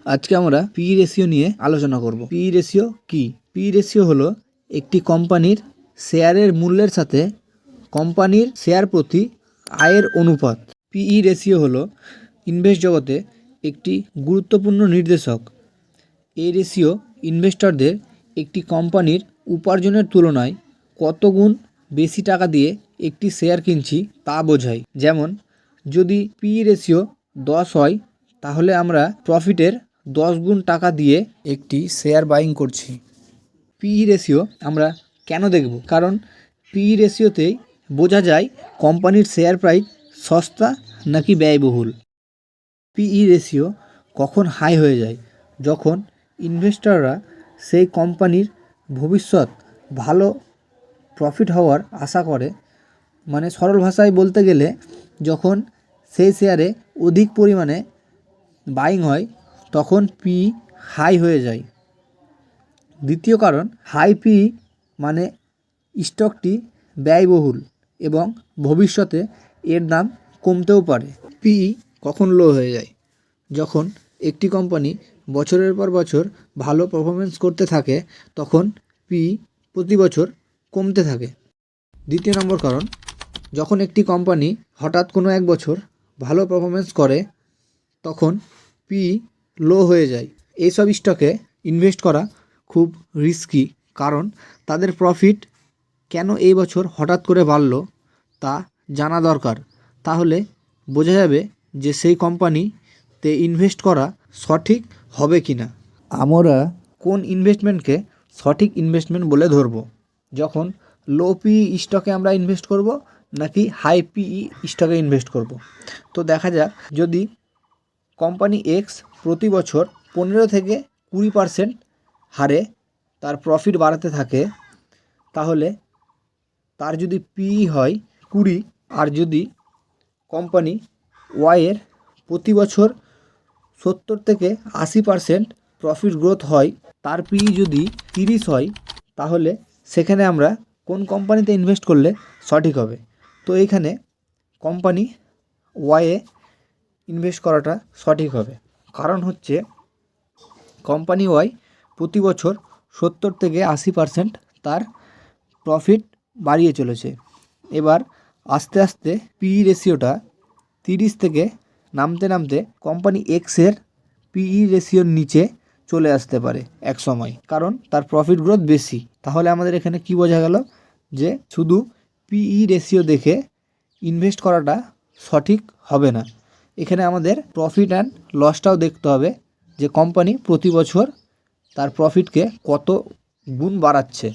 আজকে আমরা P ratio নিয়ে আলোচনা করব। পি রেশিও কি? পি রেশিও হলো একটি কোম্পানির শেয়ারের মূল্যের সাথে কোম্পানির শেয়ার প্রতি আয়ের অনুপাত। পিই রেশিও হলো ইনভেস্ট জগতে একটি গুরুত্বপূর্ণ নির্দেশক। এই রেশিও ইনভেস্টরদের একটি কোম্পানির উপার্জনের তুলনায় কত গুণ বেশি টাকা দিয়ে একটি শেয়ার কিনছি তা বোঝায়। যেমন যদি পিই রেশিও 10 হয়, তাহলে আমরা প্রফিটের 10 গুণ টাকা দিয়ে একটি শেয়ার বাইং করছি। পিই রেশিও আমরা কেন দেখব? কারণ পিই রেশিওতেই বোঝা যায় কোম্পানির শেয়ার প্রাইস সস্তা নাকি ব্যয়বহুল। পিই রেশিও কখন হাই হয়ে যায়? যখন ইনভেস্টররা সেই কোম্পানির ভবিষ্যৎ ভালো প্রফিট হওয়ার আশা করে। মানে সরল ভাষায় বলতে গেলে যখন সেই শেয়ারে অধিক পরিমাণে বাইং হয় তখন পি হাই হয়ে যায়। দ্বিতীয় কারণ, হাই পি মানে স্টকটি ব্যয়বহুল এবং ভবিষ্যতে এর দাম কমতেও পারে। পি কখন লো হয়ে যায়? যখন একটি কোম্পানি বছরের পর বছর ভালো পারফরমেন্স করতে থাকে তখন পি প্রতি বছর কমতে থাকে। দ্বিতীয় নম্বর কারণ, যখন একটি কোম্পানি হঠাৎ কোনো এক বছর ভালো পারফরমেন্স করে তখন পি লো হয়ে যায়। এইসব স্টকে ইনভেস্ট করা খুব রিস্কি, কারণ তাদের প্রফিট কেন এই বছর হঠাৎ করে বাড়লো তা জানা দরকার। তাহলে বোঝা যাবে যে সেই কোম্পানিতে ইনভেস্ট করা সঠিক হবে কি না। আমরা কোন ইনভেস্টমেন্টকে সঠিক ইনভেস্টমেন্ট বলে ধরবো? যখন লো পিই স্টকে আমরা ইনভেস্ট করব নাকি হাই পিই স্টকে ইনভেস্ট করব? তো দেখা যাক, যদি কোম্পানি এক্স প্রতি বছর 15 থেকে 20% হারে তার প্রফিট বাড়াতে থাকে, তাহলে তার যদি পিই হয় 20, আর যদি কোম্পানি ওয়াইয়ের প্রতি বছর 70 থেকে 80% প্রফিট গ্রোথ হয়, তার পিই যদি 30 হয়, তাহলে সেখানে আমরা কোন কোম্পানিতে ইনভেস্ট করলে সঠিক হবে? তো এইখানে কোম্পানি ওয়াইয়ে ইনভেস্ট করাটা সঠিক হবে। কারণ হচ্ছে কোম্পানি ওয়াই প্রতি বছর 70 থেকে 80% তার প্রফিট বাড়িয়ে চলেছে। এবার আস্তে আস্তে পিই রেশিওটা 30 থেকে নামতে নামতে কোম্পানি এক্সের পিই রেশিওর নিচে চলে আসতে পারে এক সময়, কারণ তার প্রফিট গ্রোথ বেশি। তাহলে আমাদের এখানে কি বোঝা গেল? যে শুধু পিই রেশিও দেখে ইনভেস্ট করাটা সঠিক হবে না। এখানে আমাদের প্রফিট অ্যান্ড লসটাও দেখতে হবে, যে কোম্পানি প্রতি বছর তার প্রফিটকে কত গুণ বাড়াচ্ছে।